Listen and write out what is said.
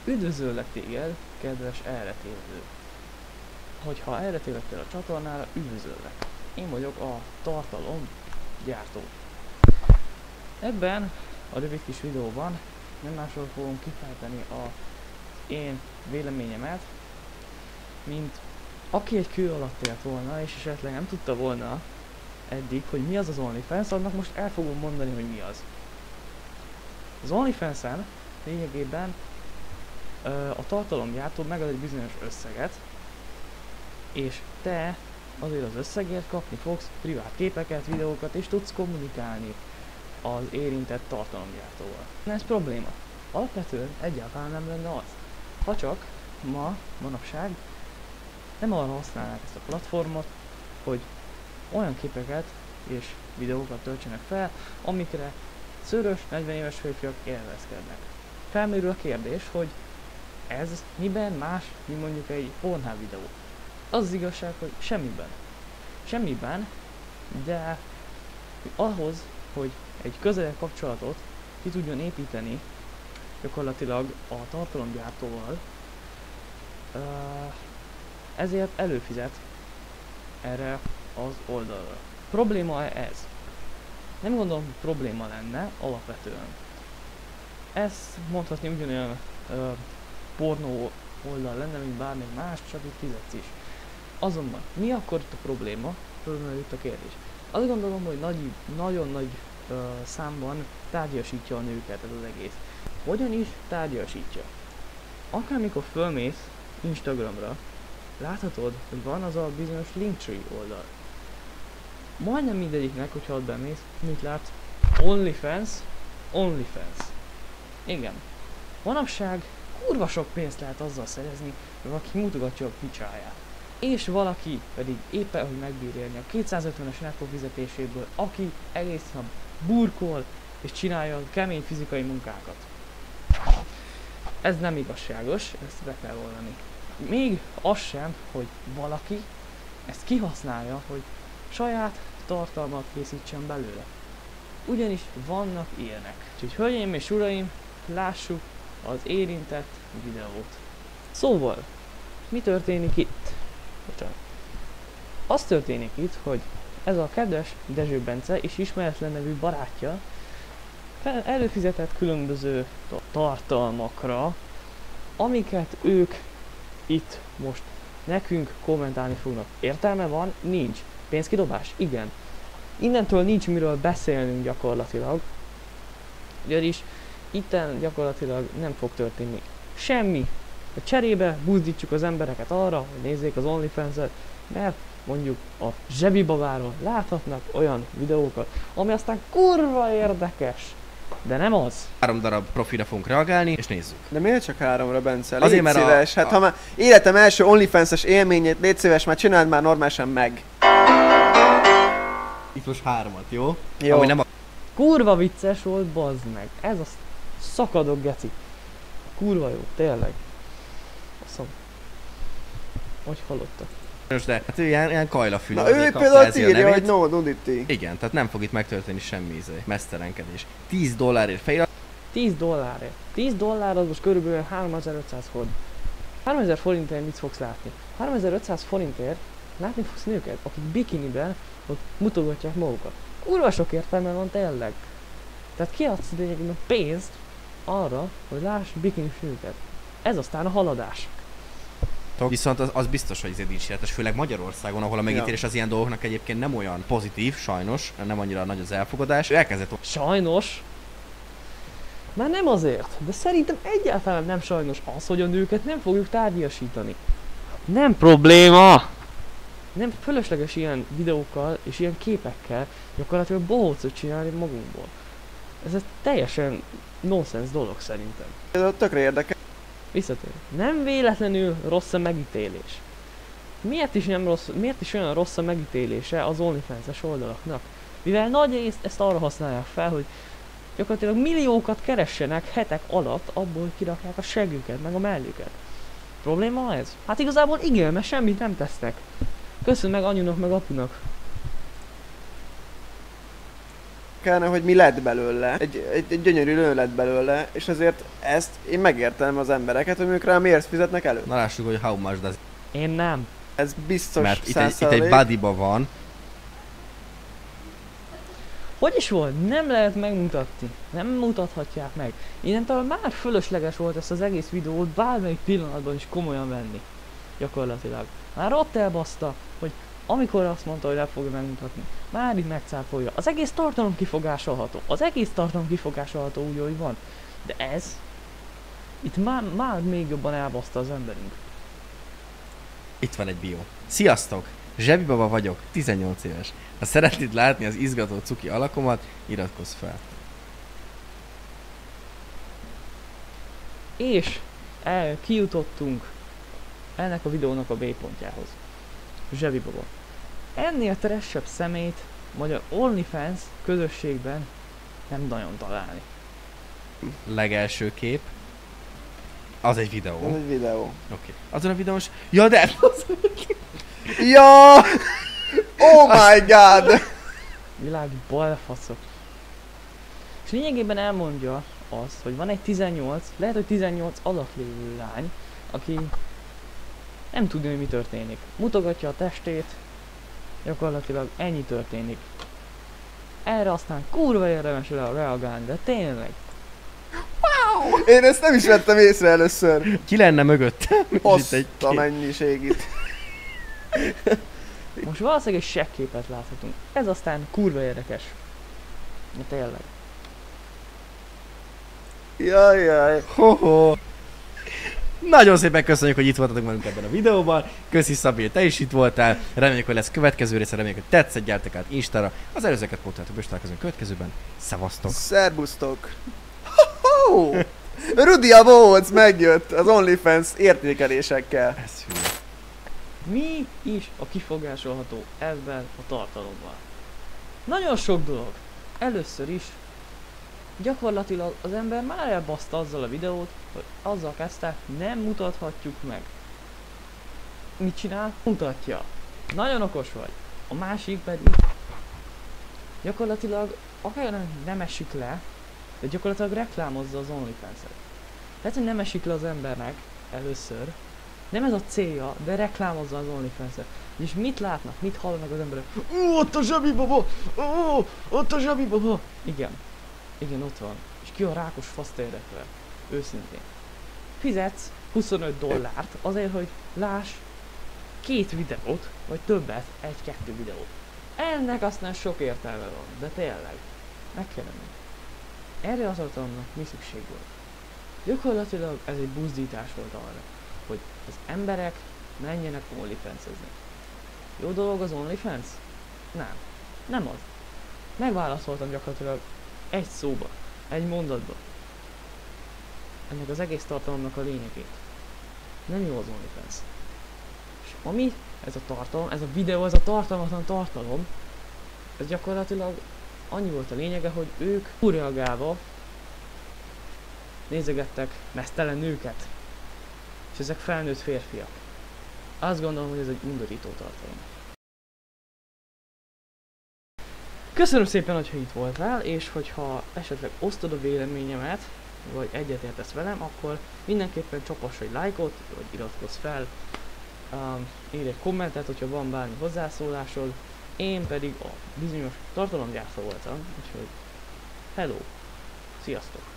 Üdvözöllek téged, kedves elretélző! Hogyha elretélektél a csatornára, üdvözöllek! Én vagyok a tartalomgyártó. Ebben a rövid kis videóban nem másról fogom kifejteni az én véleményemet, mint aki egy kő alatt élt volna, és esetleg nem tudta volna eddig, hogy mi az OnlyFans, annak most el fogom mondani, hogy mi az. Az OnlyFans-en lényegében a tartalomgyártó megad egy bizonyos összeget, és te azért az összegért kapni fogsz privát képeket, videókat, és tudsz kommunikálni az érintett tartalomgyártóval. Ez probléma. Alapvetően egyáltalán nem lenne az. Ha csak manapság nem arra használnák ezt a platformot, hogy olyan képeket és videókat töltsenek fel, amikre szőrös, 40 éves férfiak élvezkednek. Felmerül a kérdés, hogy ez miben más, mint mondjuk egy Pornhub videó. Az igazság, hogy semmiben. Semmiben, de ahhoz, hogy egy közeli kapcsolatot ki tudjon építeni gyakorlatilag a tartalomgyártóval, ezért előfizet erre az oldalra. Probléma ez? Nem gondolom, hogy probléma lenne alapvetően. Ezt mondhatni ugyanolyan pornó oldal lenne, mint bármilyen más, csak itt fizetsz is. Azonban, mi akkor itt a probléma? Fölmerül itt a kérdés. Azt gondolom, hogy nagyon nagy számban tárgyasítja a nőket ez az egész. Hogyan is tárgyasítja? Akármikor fölmész Instagramra, láthatod, hogy van az a bizonyos Linktree oldal. Majdnem mindegyiknek, hogyha ott bemész, mit látsz? OnlyFans, OnlyFans. Igen. Manapság kurva sok pénzt lehet azzal szerezni, hogy valaki mutogatja a picsáját. És valaki pedig éppen, hogy megbír élni a 250-es nettó fizetéséből, aki egész nap burkol és csinálja a kemény fizikai munkákat. Ez nem igazságos, ezt be kell vallani. Még az sem, hogy valaki ezt kihasználja, hogy saját tartalmat készítsen belőle. Ugyanis vannak ilyenek. Úgyhogy hölgyeim és uraim, lássuk az érintett videót. Szóval, mi történik itt? Bocsánat. Az történik itt, hogy ez a kedves Dezső Bence és ismeretlen nevű barátja előfizetett különböző tartalmakra, amiket ők itt most nekünk kommentálni fognak. Értelme van? Nincs. Pénzkidobás? Igen. Innentől nincs miről beszélnünk gyakorlatilag. Ugyanis itten gyakorlatilag nem fog történni semmi. A cserébe buzdítsuk az embereket arra, hogy nézzék az OnlyFans-et, mert mondjuk a zsebibaváról láthatnak olyan videókat, ami aztán kurva érdekes. De nem az. 3 darab profilra fogunk reagálni, és nézzük. De miért csak 3-ra, Bence? Azért, Légy mert szíves, hát ha már életem első OnlyFans-es élményét, légy szíves, már csináld már normálisan meg. Itt most 3-at, jó? Jó. Ami nem a... Kurva vicces volt, bazd meg. Ez a szakadok geci. Kurva jó, tényleg. Azt hogy hallottak? De hát ő ilyen kajlafülő. Na ő például írja, hogy no nudity. Igen, tehát nem fog itt megtörténni semmi mesztelenkedés. $10 felirat. $10. 10 dollár az most körülbelül 3500 forint. 3000 forintért mit fogsz látni? 3500 forintért látni fogsz nőket, akik bikiniben ott mutogatják magukat. Kurva sok értelme van tényleg. Tehát kiadsz lényegében pénzt arra, hogy láss bikinis nőket. Ez aztán a haladás. Viszont az biztos, hogy ez dicséretes, főleg Magyarországon, ahol a megítélés az ilyen dolgoknak egyébként nem olyan pozitív, sajnos, nem annyira nagy az elfogadás. Ő elkezdett... Sajnos? Már nem azért, de szerintem egyáltalán nem sajnos az, hogy a nőket nem fogjuk tárgyasítani. Nem probléma! Nem fölösleges ilyen videókkal és ilyen képekkel gyakorlatilag bohócot csinálni magunkból. Ez egy teljesen nonsens dolog szerintem. Ez tökre érdekes. Visszatér. Nem véletlenül rossz a megítélés. Miért is olyan rossz a megítélése az OnlyFans-es oldalaknak? Mivel nagy részt ezt arra használják fel, hogy gyakorlatilag milliókat keressenek hetek alatt abból, hogy kirakják a següket, meg a mellüket. Probléma ez? Hát igazából igen, mert semmit nem tesznek. Köszön meg anyunak, meg apunak. érdekelne, hogy mi lett belőle. Egy gyönyörű lő lett belőle, és azért ezt én megértem az embereket, hogy ők rá miért fizetnek elő. Na lássuk, hogy how much does. Én nem. Ez biztos Mert itt 100%. egy bodyba van. Hogy is volt? Nem lehet megmutatni. Nem mutathatják meg. Innentől már fölösleges volt ezt az egész videót bármelyik pillanatban is komolyan venni. Gyakorlatilag. Már ott elbaszta, hogy amikor azt mondta, hogy le fogja megmutatni, már itt megcáfolja. Az egész tartalom kifogásolható. Az egész tartalom kifogásolható úgy, hogy van. De ez... Itt már még jobban elbaszta az emberünk. Itt van egy bio. Sziasztok! Zsebibaba vagyok, 18 éves. Ha szeretnéd látni az izgató cuki alakomat, iratkozz fel. És kijutottunk ennek a videónak a B pontjához. Zsebibaba. Ennél trashebb szemét magyar OnlyFans közösségben nem nagyon találni. Legelső kép. Az egy videó. Ez egy videó. Oké. Azon a videós... Ja, de... Ja! Oh my god! Világi balfaszok. És lényegében elmondja azt, hogy van egy 18, lehet, hogy 18 alatt lévő lány, aki nem tudja, hogy mi történik. Mutogatja a testét, gyakorlatilag ennyi történik. Erre aztán kurva érdemes reagálni, de tényleg. Én ezt nem is vettem észre először. Ki lenne mögöttem? És itt Azt egy a kép. mennyiségit. Most valószínűleg egy segképet láthatunk. Ez aztán kurva érdekes. De tényleg. Jaj. Ho-ho. Nagyon szépen köszönjük, hogy itt voltatok velünk ebben a videóban. Köszi Szabi, te is itt voltál. Reméljük, hogy lesz következő része, reméljük, hogy tetszett, gyertek át Instára. Az előzőket pótoljátok, és találkozunk következőben. Szevasztok! Szerbusztok. Ho-ho! Rudi a Bohóc megjött az OnlyFans értékelésekkel. Ez hülye. Mi is a kifogásolható ebben a tartalommal? Nagyon sok dolog. Először is gyakorlatilag az ember már elbaszta azzal a videót, hogy azzal kezdte, nem mutathatjuk meg. Mit csinál? Mutatja. Nagyon okos vagy. A másik pedig gyakorlatilag akár nem esik le, de gyakorlatilag reklámozza az OnlyFans-et. Tehát, hogy nem esik le az embernek először, nem ez a célja, de reklámozza az OnlyFans-et. És mit látnak, mit hallanak az emberek? Ott a zsebibaba! Ott a zsebibaba! Igen, ott van. És ki a rákos faszt érdekel? Őszintén. Fizetsz $25 azért, hogy láss 2 videót, vagy többet, 1-2 videót. Ennek aztán sok értelme van, de tényleg. Meg kell lenni. Erre az tartalomnak mi szükség volt? Gyakorlatilag ez egy buzdítás volt arra, hogy az emberek menjenek OnlyFans-ezni. Jó dolog az OnlyFans? Nem az. Megválaszoltam gyakorlatilag egy szóba, egy mondatba. Ennek az egész tartalomnak a lényegét. Nem jó az OnlyFans. És ami ez a tartalom, ez a videó, ez a tartalmatlan tartalom, ez gyakorlatilag annyi volt a lényege, hogy ők túlreagálva nézegettek meztelen nőket. És ezek felnőtt férfiak. Azt gondolom, hogy ez egy undorító tartalom. Köszönöm szépen, hogyha itt voltál, és hogyha esetleg osztod a véleményemet, vagy egyetértesz velem, akkor mindenképpen csapass egy lájkot, vagy iratkozz fel, írj egy kommentet, hogyha van bármi hozzászólásod, én pedig a bizonyos tartalomgyártó voltam, úgyhogy hello, sziasztok!